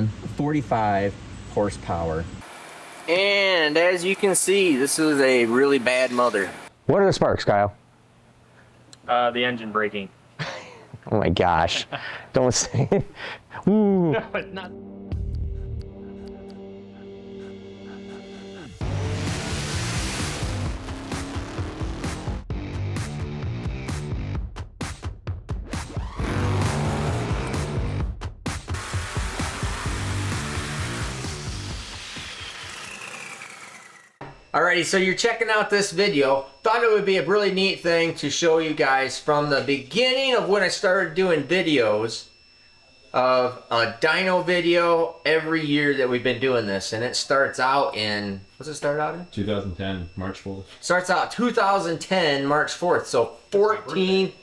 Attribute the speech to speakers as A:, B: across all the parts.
A: 2,045 horsepower. And as you can see, this is a really bad mother.
B: What are the sparks, Kyle?
C: The engine braking.
B: Oh my gosh. Don't say it. Ooh.
C: No, it's not.
A: Alrighty, so you're checking out this video. Thought it would be a really neat thing to show you guys from the beginning of when I started doing videos of a dyno video every year that we've been doing this. And it starts out in, what's it start out in?
D: 2010, March 4th.
A: Starts out 2010, March 4th. So 14,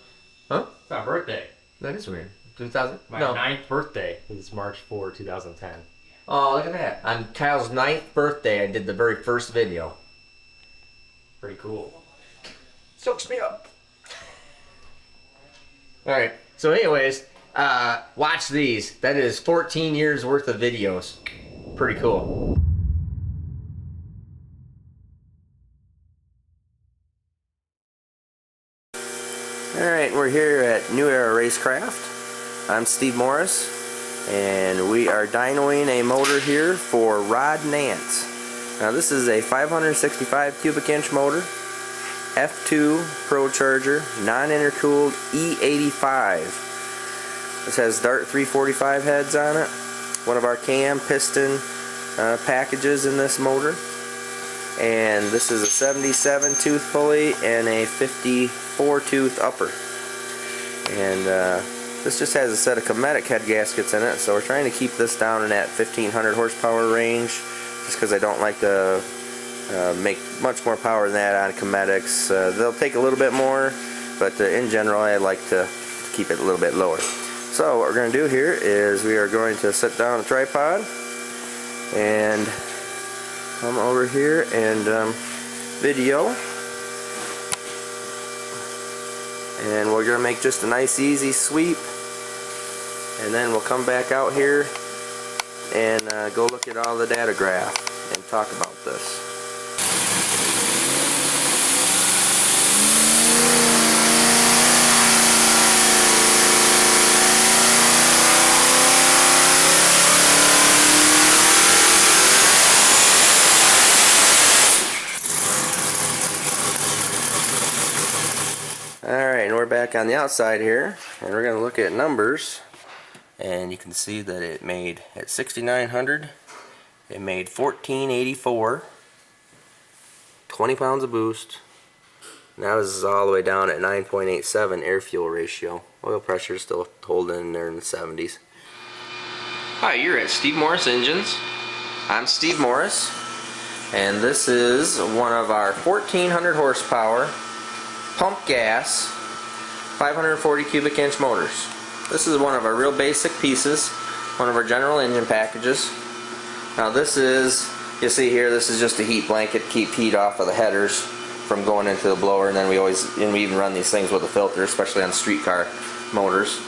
A: huh?
C: It's my birthday.
A: That is weird. 2000?
C: My
A: No.
C: 9th birthday is March 4, 2010.
A: Oh, look at that. On Kyle's 9th birthday, I did the very first video.
C: Pretty cool.
A: Soaks me up. Alright, so anyways, watch these. That is 14 years worth of videos. Pretty cool. Alright, we're here at New Era Racecraft. I'm Steve Morris, and we are dynoing a motor here for Rod Nance. Now this is a 565 cubic inch motor, F2 Pro Charger, non-intercooled E85. This has Dart 345 heads on it, one of our cam piston packages in this motor, and this is a 77 tooth pulley and a 54 tooth upper. And this just has a set of Cometic head gaskets in it, so we're trying to keep this down in that 1500 horsepower range, just because I don't like to make much more power than that on Cometics. They'll take a little bit more, but in general I like to keep it a little bit lower. So what we're going to do here is we are going to set down a tripod and come over here and video. And we're going to make just a nice easy sweep, and then we'll come back out here and go look at all the data graph and talk about this. Alright, and we're back on the outside here, and we're going to look at numbers. And you can see that it made, at 6,900, it made 1484, 20 pounds of boost. Now this is all the way down at 9.87 air-fuel ratio. Oil pressure is still holding in there in the 70s. Hi, you're at Steve Morris Engines. I'm Steve Morris, and this is one of our 1400 horsepower pump gas 540 cubic inch motors. This is one of our real basic pieces, one of our general engine packages. Now this is, you see here, this is just a heat blanket, keep heat off of the headers from going into the blower, and then we even run these things with a filter, especially on streetcar motors.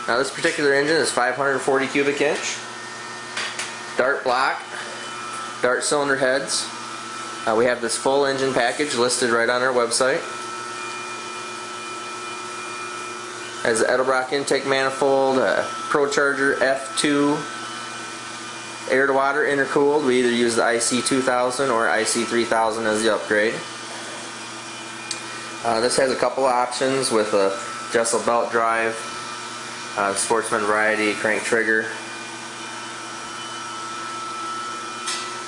A: Now this particular engine is 540 cubic inch, Dart block, Dart cylinder heads. We have this full engine package listed right on our website. Has the Edelbrock intake manifold, Pro Charger F2 air to water intercooled. We either use the IC2000 or IC3000 as the upgrade. This has a couple of options with a Jessel belt drive, Sportsman variety crank trigger.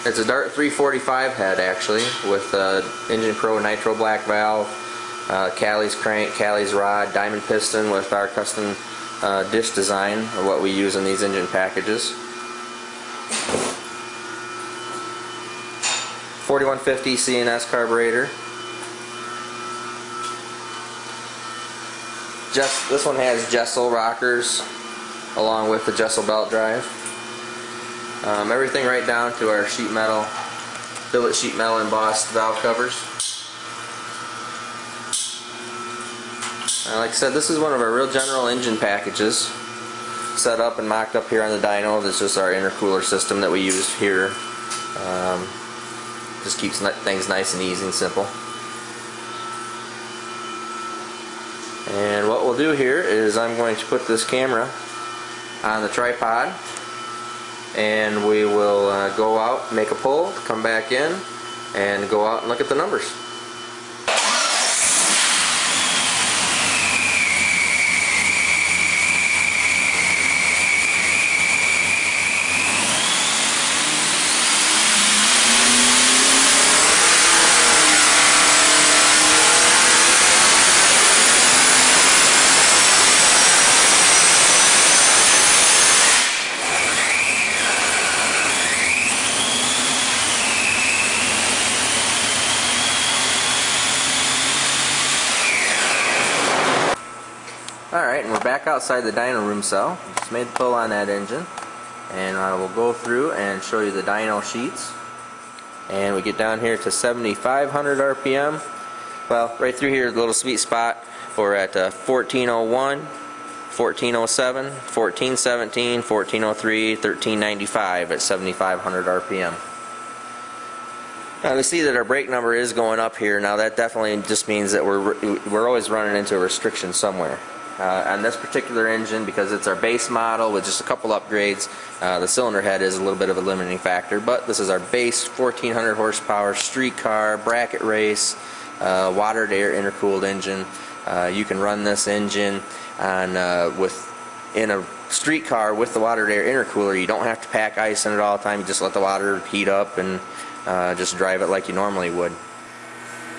A: It's a Dart 345 head actually, with Engine Pro Nitro black valve, Callie's crank, Callie's rod, diamond piston with our custom dish design, or what we use in these engine packages. 4150 CNS carburetor. This one has Jessel rockers along with the Jessel belt drive. Everything right down to our sheet metal, billet sheet metal embossed valve covers. Like I said, this is one of our real general engine packages. set up and mocked up here on the dyno. This is just our intercooler system that we use here. Just keeps things nice and easy and simple. And what we'll do here is I'm going to put this camera on the tripod, and we will go out, make a pull, come back in, and go out and look at the numbers. Alright, and we're back outside the dyno room cell. Just made the pull on that engine, and I will go through and show you the dyno sheets. And we get down here to 7,500 RPM. Well, right through here is a little sweet spot. We're at 1401, 1407, 1417, 1403, 1395 at 7,500 RPM. Now we see that our brake number is going up here. Now that definitely just means that we're always running into a restriction somewhere. On this particular engine, because it's our base model with just a couple upgrades, the cylinder head is a little bit of a limiting factor, but this is our base 1400 horsepower street car bracket race water to air intercooled engine. You can run this engine on in a street car with the water to air intercooler. You don't have to pack ice in it all the time. You just let the water heat up and just drive it like you normally would.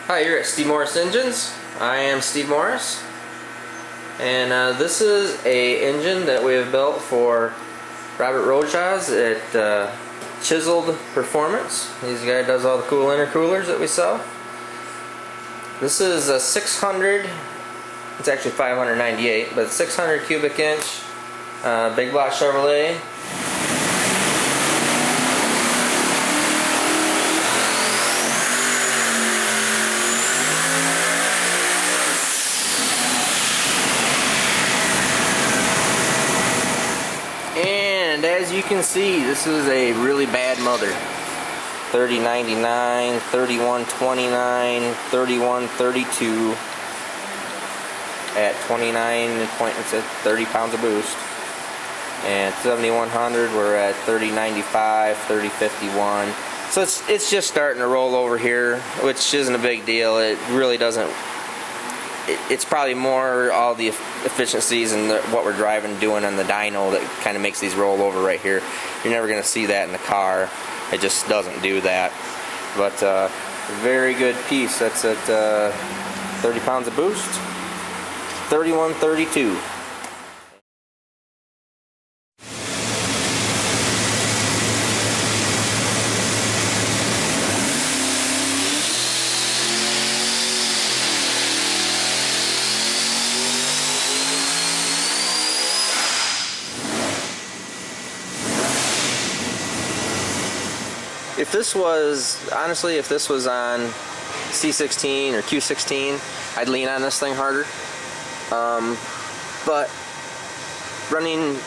A: Hi, you're at Steve Morris Engines. I am Steve Morris. And this is a engine that we have built for Robert Rojas at Chiseled Performance. This guy does all the cool intercoolers that we sell. This is a 600, it's actually 598, but 600 cubic inch Big Block Chevrolet. And as you can see, this is a really bad mother. 3099, 3129, 3132 at 29 point, it's at 30 pounds of boost. And 7100, we're at 3095, 3051. So it's just starting to roll over here, which isn't a big deal. It really doesn't. It's probably more all the efficiencies and what we're driving doing on the dyno that kind of makes these roll over right here. You're never going to see that in the car. It just doesn't do that. But very good piece. That's at 30 pounds of boost. 3132. If this was, honestly, if this was on C16 or Q16, I'd lean on this thing harder. But running,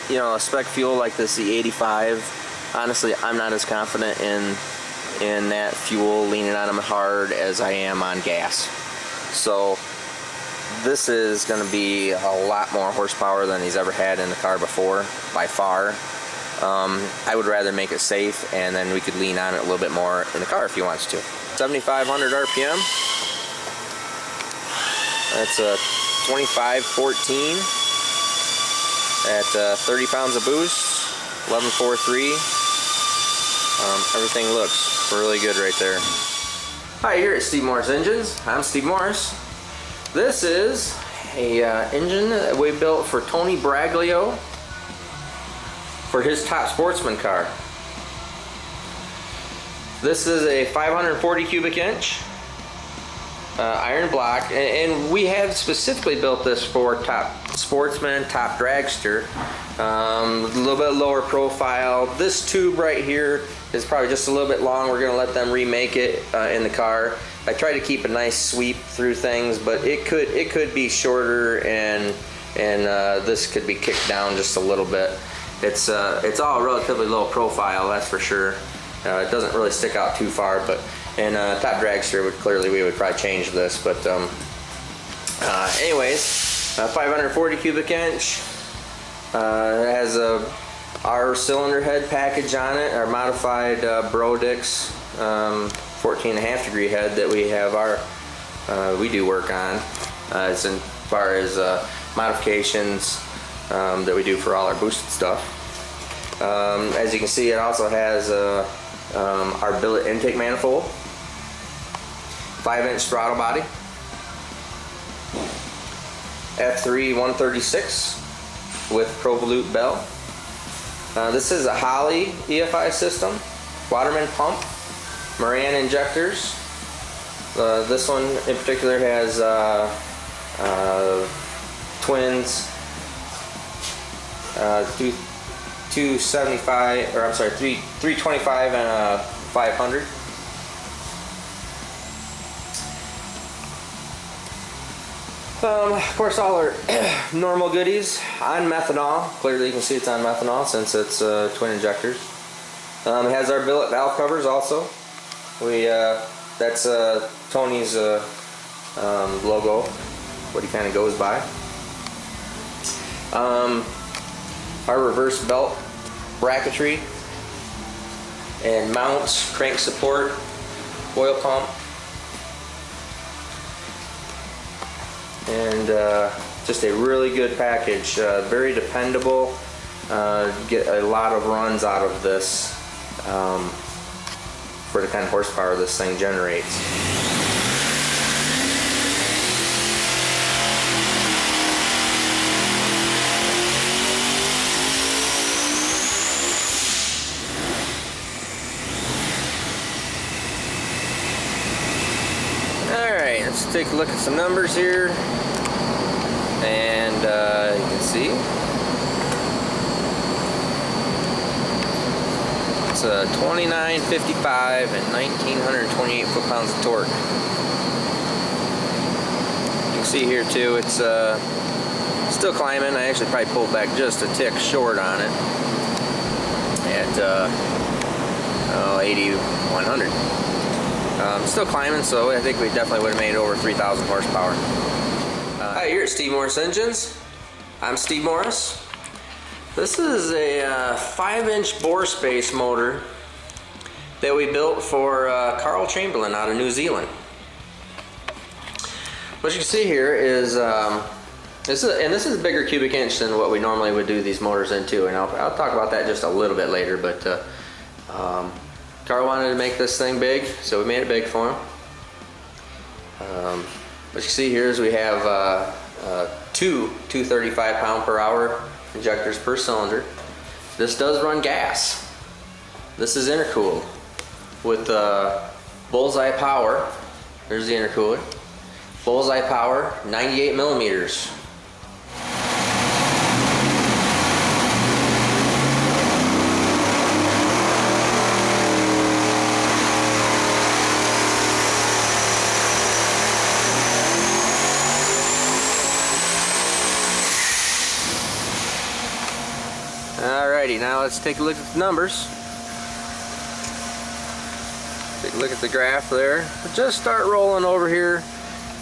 A: you know, a spec fuel like this, the 85, honestly, I'm not as confident in that fuel leaning on them hard as I am on gas. So this is going to be a lot more horsepower than he's ever had in the car before, by far. I would rather make it safe, and then we could lean on it a little bit more in the car if he wants to. 7,500 RPM. That's a 2514 at 30 pounds of boost, 1143. Everything looks really good right there. Hi, you're at Steve Morris Engines. I'm Steve Morris. This is a engine that we built for Tony Braglio for his Top Sportsman car. This is a 540 cubic inch iron block, and we have specifically built this for Top Sportsman, Top Dragster. A little bit lower profile. This tube right here is probably just a little bit long. We're going to let them remake it in the car. I try to keep a nice sweep through things, but it could be shorter and and this could be kicked down just a little bit. It's all relatively low profile, that's for sure. It doesn't really stick out too far, but and top dragster would we would probably change this, but anyways, 540 cubic inch. It has our cylinder head package on it, our modified Brodix 14.5 degree head that we have we do work on as far as modifications that we do for all our boosted stuff. As you can see, it also has our billet intake manifold, 5-inch throttle body, F3 136 with Provolute bell. This is a Holley EFI system, Waterman pump, Moran injectors. This one in particular has twins, 275, or I'm sorry, 325 and a 500. Of course, all our normal goodies on methanol. Clearly you can see it's on methanol since it's twin injectors. It has our billet valve covers also. That's Tony's logo, what he kind of goes by. Our reverse belt bracketry and mounts, crank support, oil pump, and just a really good package. Very dependable. Get a lot of runs out of this for the kind of horsepower this thing generates. Alright, let's take a look at some numbers here. And you can see it's 2955 and 1928 foot-pounds of torque. You can see here too, it's still climbing. I actually probably pulled back just a tick short on it at 8100. Still climbing, so I think we definitely would have made over 3,000 horsepower. Hi, you're at Steve Morris Engines. I'm Steve Morris. This is a 5-inch bore space motor that we built for Carl Chamberlain out of New Zealand. What you can see here is, this is a bigger cubic inch than what we normally would do these motors into, and I'll talk about that just a little bit later, but Carl wanted to make this thing big, so we made it big for him. What you see here is we have two 235 pound per hour injectors per cylinder. This does run gas. This is intercooled with Bullseye power. There's the intercooler. Bullseye power, 98 millimeters. Alrighty, now let's take a look at the numbers. Take a look at the graph there. We'll just start rolling over here,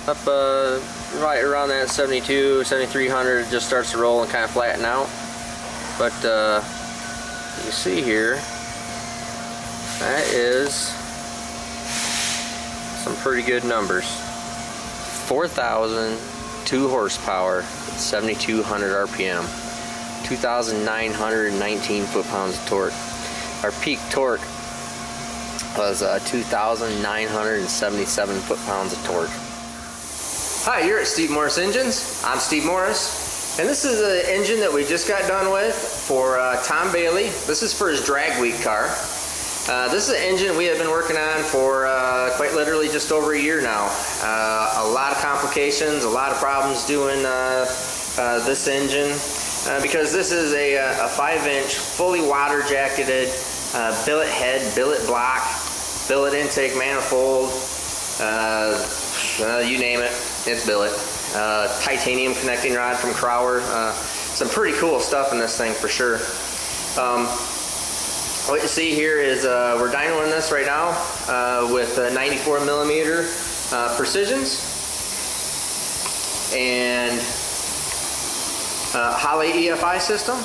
A: up right around that 72, 7300. It just starts to roll and kind of flatten out. But you see here, that is some pretty good numbers. 4,002 horsepower, 7,200 RPM. 2,919 foot-pounds of torque. Our peak torque was 2,977 foot-pounds of torque. Hi, you're at Steve Morris Engines. I'm Steve Morris, and this is an engine that we just got done with for Tom Bailey. This is for his drag week car. This is an engine we have been working on for quite literally just over a year now. A lot of complications, a lot of problems doing this engine. Because this is a 5-inch fully water jacketed billet head, billet block, billet intake manifold, you name it, it's billet. titanium connecting rod from Crower. Some pretty cool stuff in this thing for sure. What you see here is we're dynoing this right now with 94 millimeter precisions and Holley EFI system.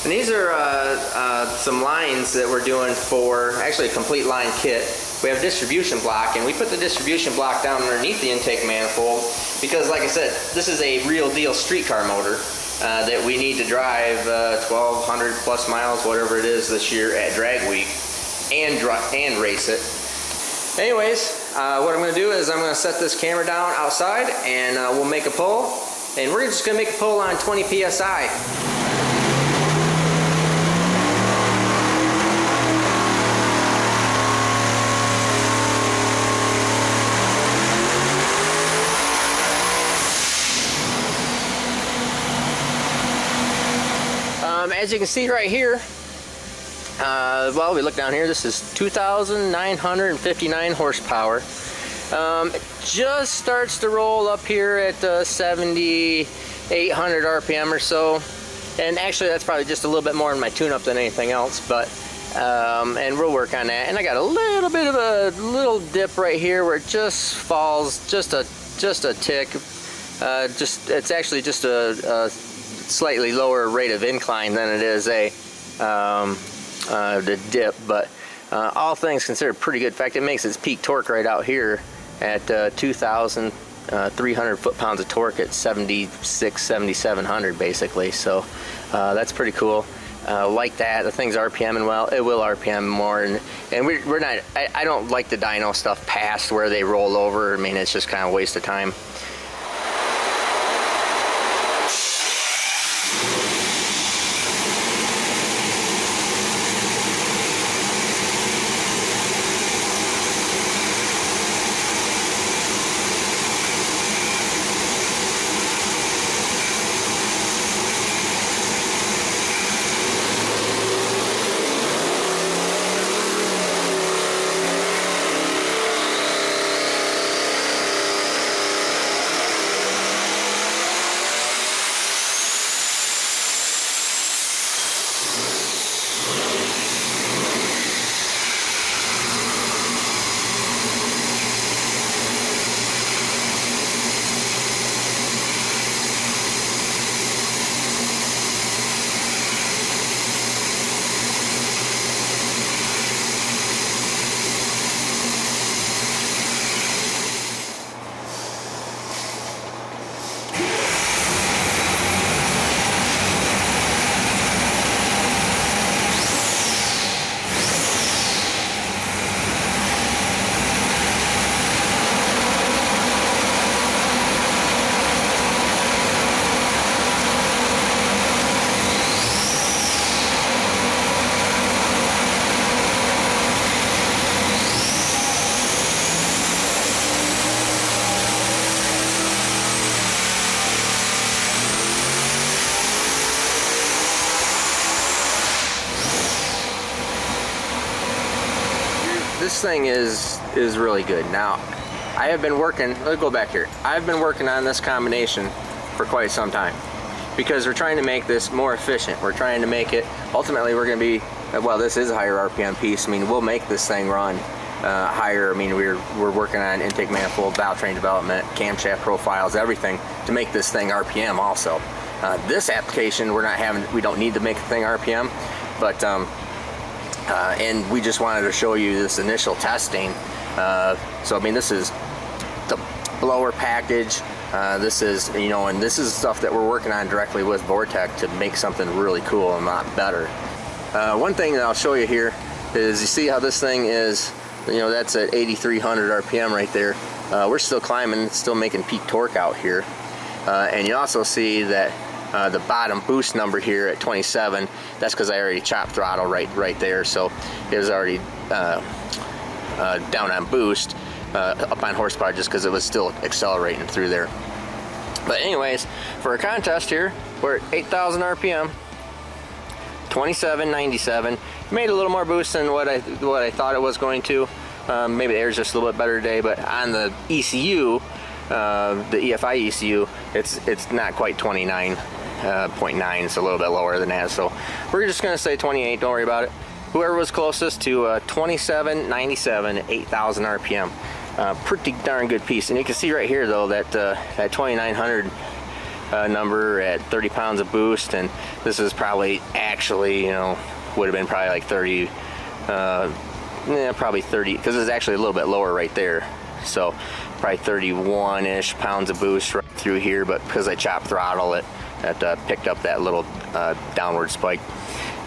A: And these are some lines that we're doing for actually a complete line kit. We have a distribution block, and we put the distribution block down underneath the intake manifold because, like I said, this is a real deal streetcar motor that we need to drive 1,200 plus miles, whatever it is this year at drag week, and race it. Anyways, what I'm going to do is I'm going to set this camera down outside, and we'll make a pull, and we're just going to make a pull on 20 psi. As you can see right here, well, we look down here, this is 2,959 horsepower. It just starts to roll up here at 7,800 RPM or so. And actually, that's probably just a little bit more in my tune-up than anything else, but and we'll work on that. And I got a little bit of a little dip right here where it just falls just a tick. It's actually just a slightly lower rate of incline than it is the dip, but all things considered pretty good. In fact, it makes its peak torque right out here at 2,300 foot-pounds of torque at 7,700 basically. So that's pretty cool. Like that, the thing's RPMing well. It will RPM more, and we're not. I don't like the dyno stuff past where they roll over. I mean, it's just kind of a waste of time. This thing is really good. Now, I have been working, let's go back here. I've been working on this combination for quite some time because we're trying to make this more efficient. We're trying to make it, ultimately we're going to be, well, this is a higher RPM piece. I mean, we'll make this thing run higher. I mean, we're working on intake manifold, valve train development, camshaft profiles, everything to make this thing RPM also. This application, we don't need to make the thing RPM, but and we just wanted to show you this initial testing. So I mean, this is the blower package. This is, you know, and this is stuff that we're working on directly with Vortec to make something really cool and a lot better. One thing that I'll show you here is, you see how this thing is, you know, that's at 8,300 RPM right there. We're still climbing, still making peak torque out here. And you also see that the bottom boost number here at 27, that's because I already chopped throttle right there, so it was already down on boost, up on horsepower, just because it was still accelerating through there. But anyways, for a contest here, we're at 8,000 RPM, 2797. Made a little more boost than what I thought it was going to. Maybe the air's just a little bit better today, but on the ECU, the EFI ECU, it's not quite 29.9. It's a little bit lower than that. So we're just gonna say 28. Don't worry about it. Whoever was closest to 2797 at 8,000 RPM, pretty darn good piece. And you can see right here though that that 2900 number at 30 pounds of boost, and this is probably actually, you know, would have been probably like 30. Yeah, probably 30, because it's actually a little bit lower right there. So probably 31-ish pounds of boost right through here, but because I chopped throttle, it picked up that little downward spike.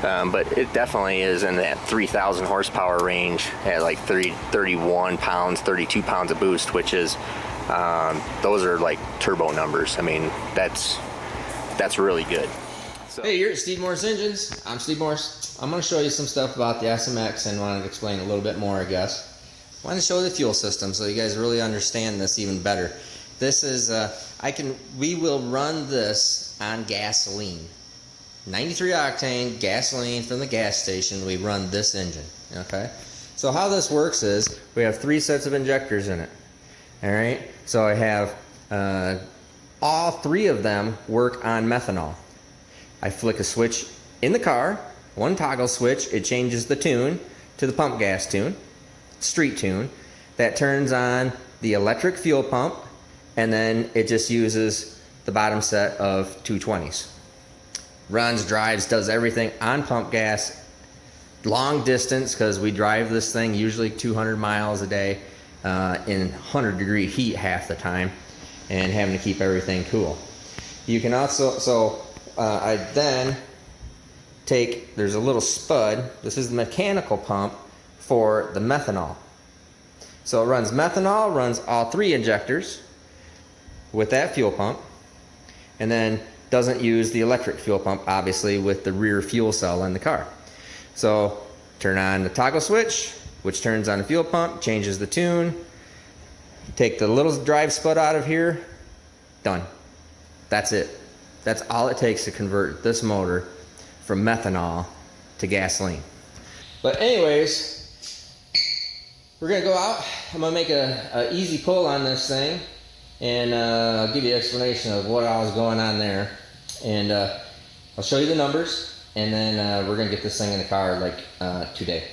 A: But it definitely is in that 3,000 horsepower range at like 31 pounds, 32 pounds of boost, which is, those are like turbo numbers. I mean, that's really good. So. Hey, you're at Steve Morse Engines. I'm Steve Morse. I'm going to show you some stuff about the SMX and wanted to explain a little bit more, I guess. I want to show the fuel system so you guys really understand this even better. This is, we will run this on gasoline. 93 octane gasoline from the gas station. We run this engine, okay? So how this works is we have 3 sets of injectors in it, all right? So I have, all 3 of them work on methanol. I flick a switch in the car, one toggle switch, it changes the tune to the pump gas tune, street tune. That turns on the electric fuel pump, and then it just uses the bottom set of 220s. Runs, drives, does everything on pump gas, long distance, because we drive this thing usually 200 miles a day in 100-degree heat half the time, and having to keep everything cool. You can also, I then take, there's a little spud, this is the mechanical pump for the methanol. So it runs methanol, runs all 3 injectors with that fuel pump, and then doesn't use the electric fuel pump, obviously, with the rear fuel cell in the car. So turn on the toggle switch, which turns on the fuel pump, changes the tune, take the little drive spud out of here, done. That's it. That's all it takes to convert this motor from methanol to gasoline. But anyways, we're gonna go out. I'm gonna make a easy pull on this thing, and I'll give you an explanation of what all is going on there. And I'll show you the numbers, and then we're gonna get this thing in the car like today.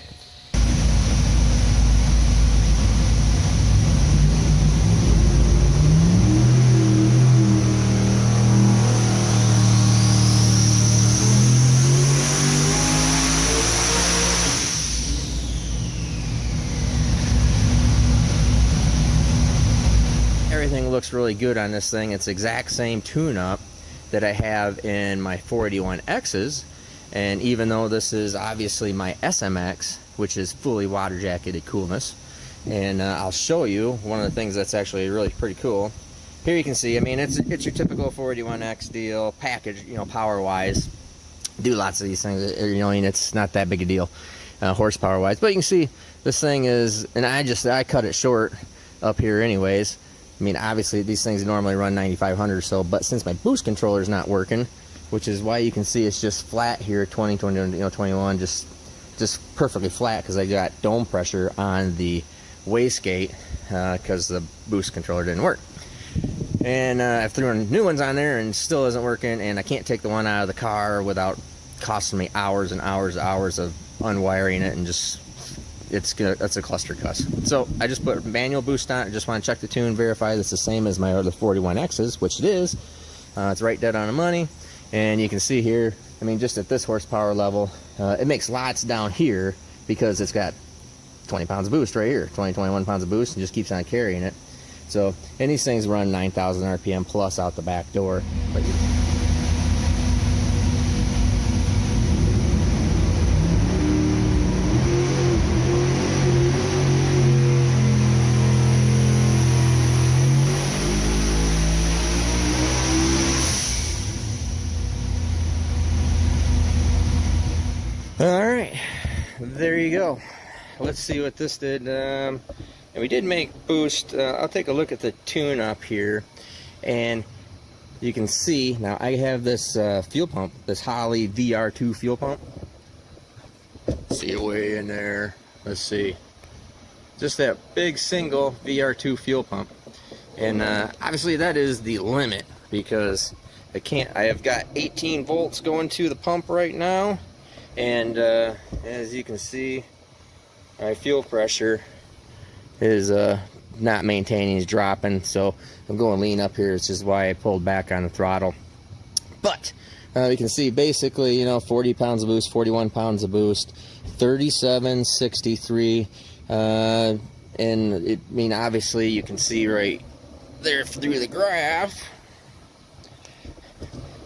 A: Everything looks really good on this thing. It's the exact same tune-up that I have in my 481Xs, and even though this is obviously my SMX, which is fully water jacketed coolness, and I'll show you one of the things that's actually really pretty cool. Here you can see, I mean, it's your typical 481X deal, package, you know, power-wise. Do lots of these things, you know, I mean, it's not that big a deal, horsepower-wise. But you can see this thing is, and I cut it short up here anyways. I mean, obviously these things normally run 9,500 or so, but since my boost controller is not working, which is why you can see it's just flat here, 20, 20, you know, 21, just perfectly flat, because I got dome pressure on the wastegate because the boost controller didn't work. And I've thrown new ones on there and still isn't working, and I can't take the one out of the car without costing me hours and hours of unwiring it, and just that's a cluster cuss. So I just put manual boost on it. I just want to check the tune, verify that's the same as my other 41Xs, which it is. It's right dead on the money. And you can see here, I mean, just at this horsepower level, it makes lots down here because it's got 20 pounds of boost right here, 20, 21 pounds of boost, and just keeps on carrying it. So, and these things run 9,000 RPM plus out the back door. But alright, there you go. Let's see what this did. And we did make boost. I'll take a look at the tune up here, and you can see now I have this fuel pump, this Holley VR2 fuel pump. See it way in there. Let's see. Just that big single VR2 fuel pump. And obviously that is the limit, because I have got 18 volts going to the pump right now, and as you can see, my fuel pressure is not maintaining, is dropping, so I'm going lean up here, which is why I pulled back on the throttle. But you can see basically, you know, 40 pounds of boost, 41 pounds of boost, 3763, and I mean, obviously you can see right there through the graph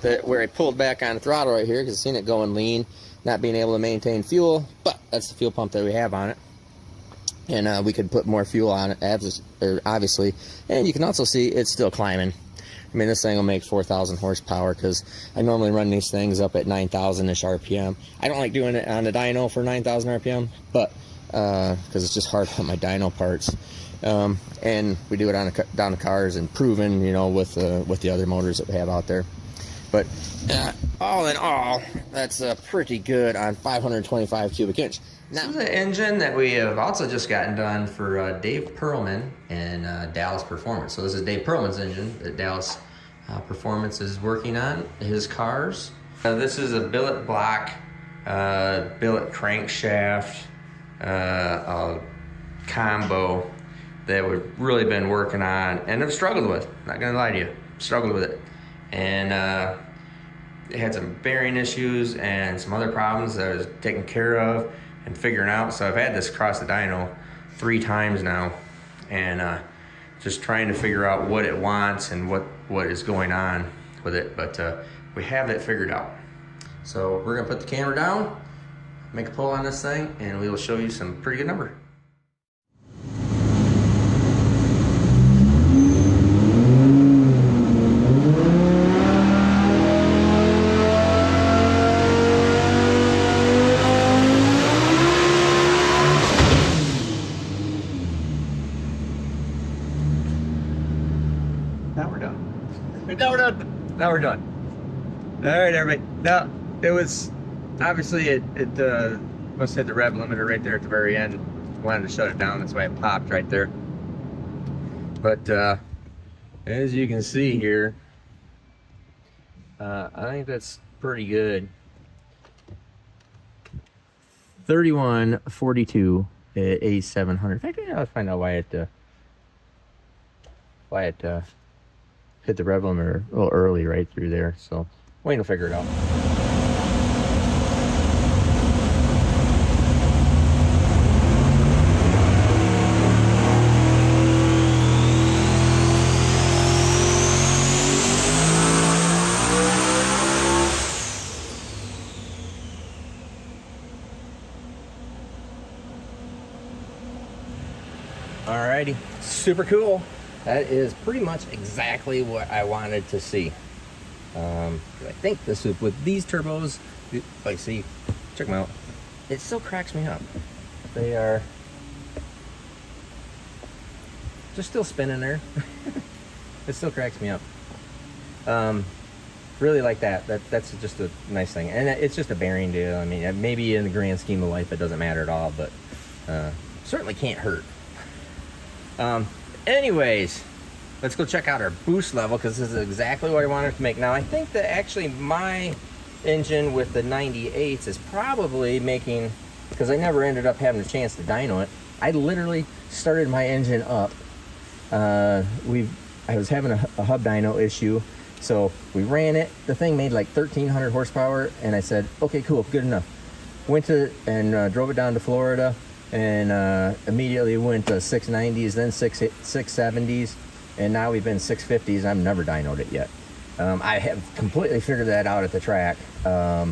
A: that where I pulled back on the throttle right here, because I've seen it going lean, not being able to maintain fuel, but that's the fuel pump that we have on it. And we could put more fuel on it, obviously. And you can also see it's still climbing. I mean, this thing will make 4,000 horsepower, because I normally run these things up at 9,000-ish RPM. I don't like doing it on the dyno for 9,000 RPM, but because it's just hard on my dyno parts. And we do it on down the cars and proven, you know, with the other motors that we have out there. But all in all, that's pretty good on 525 cubic inch. Now, this is an engine that we have also just gotten done for Dave Perlman and Dallas Performance. So this is Dave Perlman's engine that Dallas Performance is working on his cars. This is a billet block, billet crankshaft combo that we've really been working on and have struggled with. Not gonna lie to you, struggled with it. And it had some bearing issues and some other problems that I was taking care of and figuring out. So I've had this across the dyno 3 times now, and just trying to figure out what it wants and what is going on with it. But we have it figured out. So we're gonna put the camera down, make a pull on this thing, and we will show you some pretty good number.
B: Now we're done. Now we're done. Now we're done. All right, everybody. Now, it was, obviously, it must have hit the rev limiter right there at the very end. Wanted to shut it down, that's why it popped right there. But, as you can see here, I think that's pretty good. 3142 at 8,700. In fact, I'll find out why it hit the rev limiter a little early right through there. So waiting to figure it out. Alrighty, super cool. That is pretty much exactly what I wanted to see. I think this is with these turbos, like, see, check them out. It still cracks me up. They are just still spinning there. It still cracks me up. Really like that. That's just a nice thing, and it's just a bearing deal. I mean, maybe in the grand scheme of life, it doesn't matter at all, but certainly can't hurt. Anyways, let's go check out our boost level, because this is exactly what I wanted to make. Now, I think that actually my engine with the 98s is probably making, because I never ended up having a chance to dyno it. I literally started my engine up. I was having a hub dyno issue, so we ran it. The thing made like 1,300 horsepower, and I said, okay, cool, good enough. Went to and drove it down to Florida, and immediately went to 690s, then 670s, and now we've been 650s. I've never dynoed it yet. I have completely figured that out at the track. I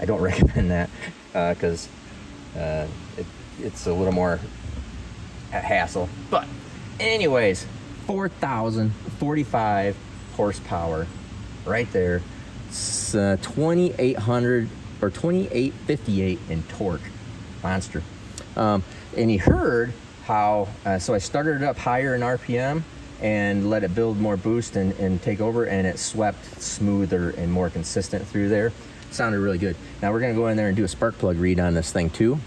B: don't recommend that because it's a little more hassle. But anyways, 4,045 horsepower right there. It's 2,800 or 2,858 in torque. Monster. And he heard how, so I started it up higher in RPM and let it build more boost and take over, and it swept smoother and more consistent through there. Sounded really good. Now we're gonna go in there and do a spark plug read on this thing too.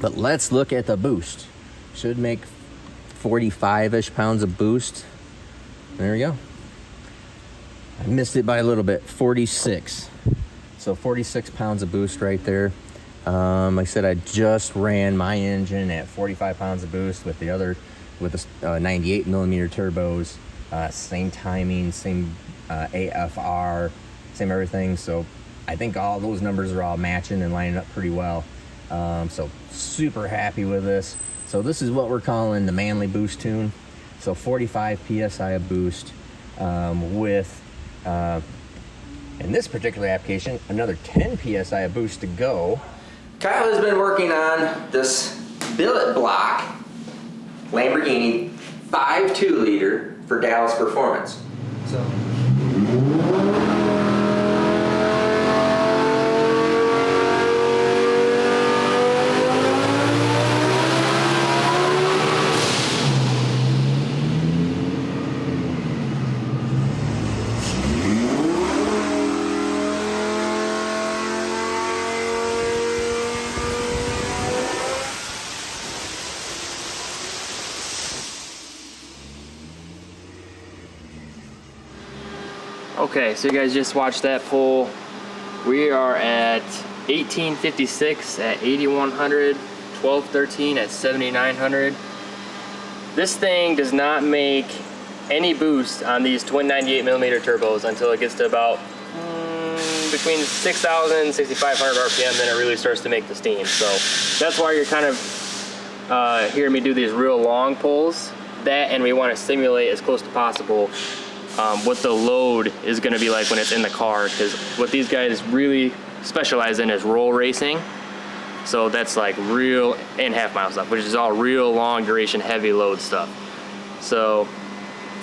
B: But let's look at the boost. Should make 45-ish pounds of boost. There we go. I missed it by a little bit, 46. So 46 pounds of boost right there. Like I said, I just ran my engine at 45 pounds of boost with the 98 millimeter turbos. Same timing, same AFR, same everything. So I think all those numbers are all matching and lining up pretty well. So super happy with this. So this is what we're calling the manly boost tune. So 45 PSI of boost with, in this particular application, another 10 PSI of boost to go. Kyle has been working on this billet block Lamborghini 5.2 liter for Dallas Performance. So
C: Okay, so you guys just watched that pull. We are at 1856 at 8100, 1213 at 7900. This thing does not make any boost on these twin 98 millimeter turbos until it gets to about between 6,000 and 6,500 RPM, then it really starts to make the steam. So that's why you're kind of hearing me do these real long pulls. That, and we want to simulate as close to possible what the load is going to be like when it's in the car, because what these guys really specialize in is roll racing. So that's like real and half mile stuff, which is all real long duration heavy load stuff. So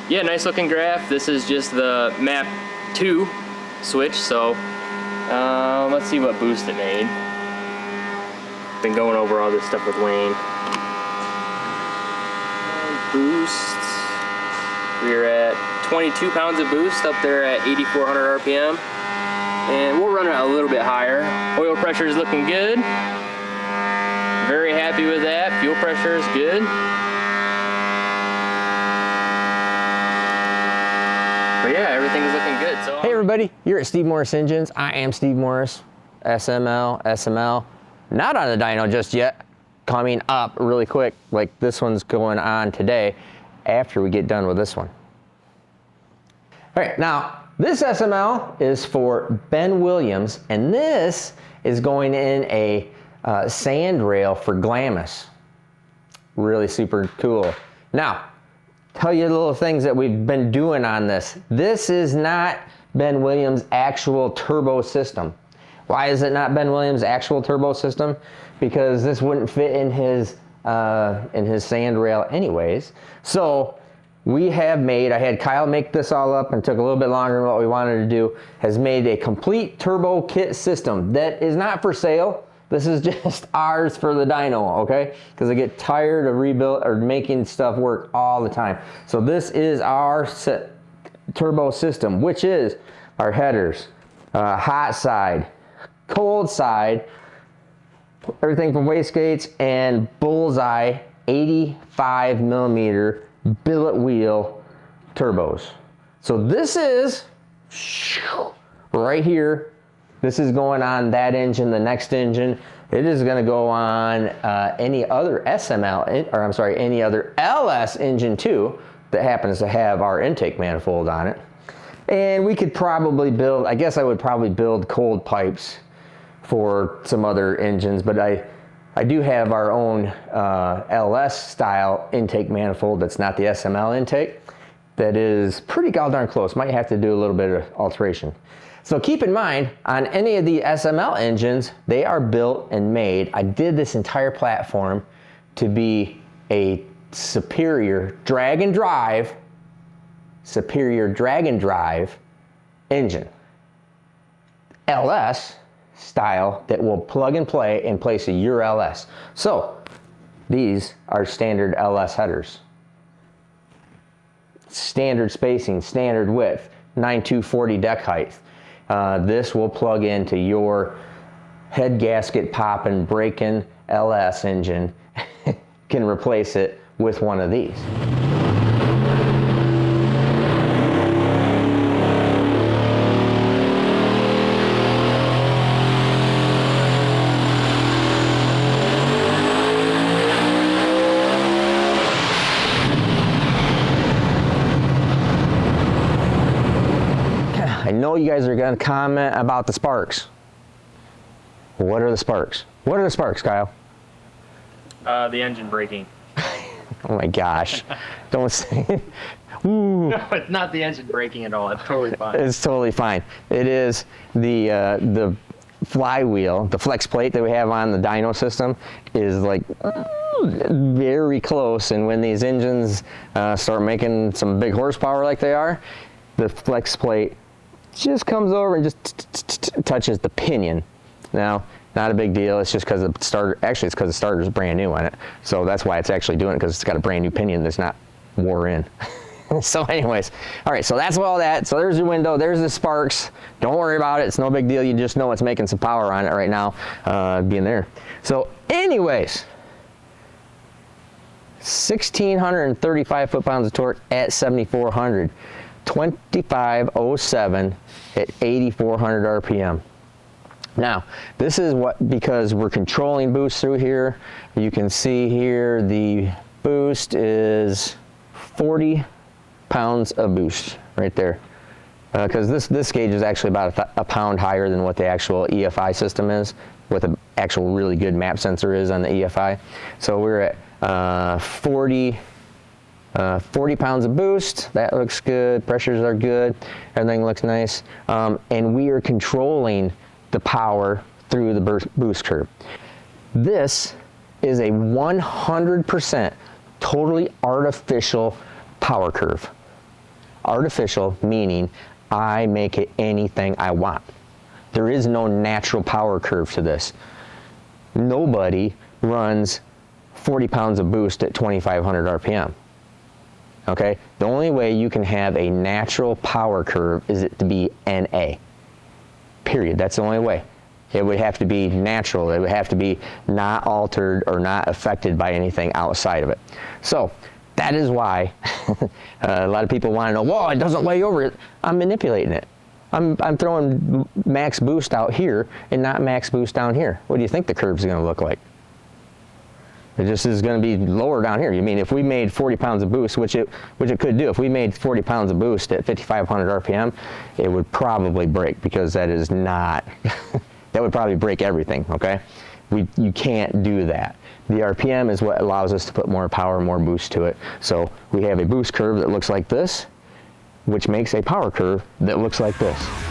C: yeah, nice looking graph. This is just the map 2 switch. So let's see what boost it made. Been going over all this stuff with Wayne. Boost, we're at 22 pounds of boost up there at 8,400 RPM, and we'll run it a little bit higher. Oil pressure is looking good. Very happy with that. Fuel pressure is good. But yeah, everything's looking good. So
B: hey everybody, you're at Steve Morris Engines. I am Steve Morris, SML. Not on the dyno just yet. Coming up really quick, like this one's going on today after we get done with this one. All right, now this SML is for Ben Williams, and this is going in a sand rail for Glamis. Really super cool. Now, tell you the little things that we've been doing on this. This is not Ben Williams' actual turbo system. Why is it not Ben Williams' actual turbo system? Because this wouldn't fit in his sand rail anyways. So we have made, I had Kyle make this all up and took a little bit longer than what we wanted to do, has made a complete turbo kit system that is not for sale. This is just ours for the dyno, okay? Because I get tired of making stuff work all the time. So this is our turbo system, which is our headers, hot side, cold side, everything from wastegates, and bullseye 85 millimeter billet wheel turbos. So this is right here. This is going on that engine, the next engine. It is going to go on any other any other LS engine too that happens to have our intake manifold on it. And we could probably build, I guess I would probably build cold pipes for some other engines, but I do have our own LS style intake manifold that's not the SML intake that is pretty goddamn close. Might have to do a little bit of alteration. So keep in mind, on any of the SML engines, they are built and made. I did this entire platform to be a superior drag and drive engine. LS style that will plug and play in place of your LS. So these are standard LS headers. Standard spacing, standard width, 9240 deck height. This will plug into your head gasket popping, breaking LS engine. Can replace it with one of these. I know you guys are going to comment about the sparks. What are the sparks? What are the sparks, Kyle?
C: The engine braking.
B: Oh my gosh. Don't say it. Ooh.
C: No, it's not the engine braking at all. It's totally fine.
B: It's totally fine. It is the flywheel, the flex plate that we have on the dyno system is like very close, and when these engines start making some big horsepower like they are, the flex plate just comes over and just touches the pinion. Now, not a big deal. It's just because the starter, actually it's because the starter is brand new on it. So that's why it's actually doing it, because it's got a brand new pinion that's not wore in. So anyways, all right, so that's all that. So there's your window, there's the sparks. Don't worry about it, it's no big deal. You just know it's making some power on it right now, being there. So anyways, 1,635 foot-pounds of torque at 7,400. 2507 at 8,400 RPM. Now, this is what, because we're controlling boost through here, you can see here the boost is 40 pounds of boost right there. Because this gauge is actually about a pound higher than what the actual EFI system is, what the actual really good map sensor is on the EFI. So we're at 40 pounds of boost. That looks good. Pressures are good. Everything looks nice. And we are controlling the power through the boost curve. This is a 100% totally artificial power curve. Artificial meaning I make it anything I want. There is no natural power curve to this. Nobody runs 40 pounds of boost at 2,500 RPM. Okay, the only way you can have a natural power curve is it to be NA. Period. That's the only way. It would have to be natural. It would have to be not altered or not affected by anything outside of it. So that is why a lot of people want to know, whoa, it doesn't lay over it. I'm manipulating it. I'm throwing max boost out here and not max boost down here. What do you think the curve's going to look like? It just is going to be lower down here. You mean if we made 40 pounds of boost, which it could do, if we made 40 pounds of boost at 5,500 RPM, it would probably break, because that is not, that would probably break everything, okay? You can't do that. The RPM is what allows us to put more power, more boost to it. So we have a boost curve that looks like this, which makes a power curve that looks like this.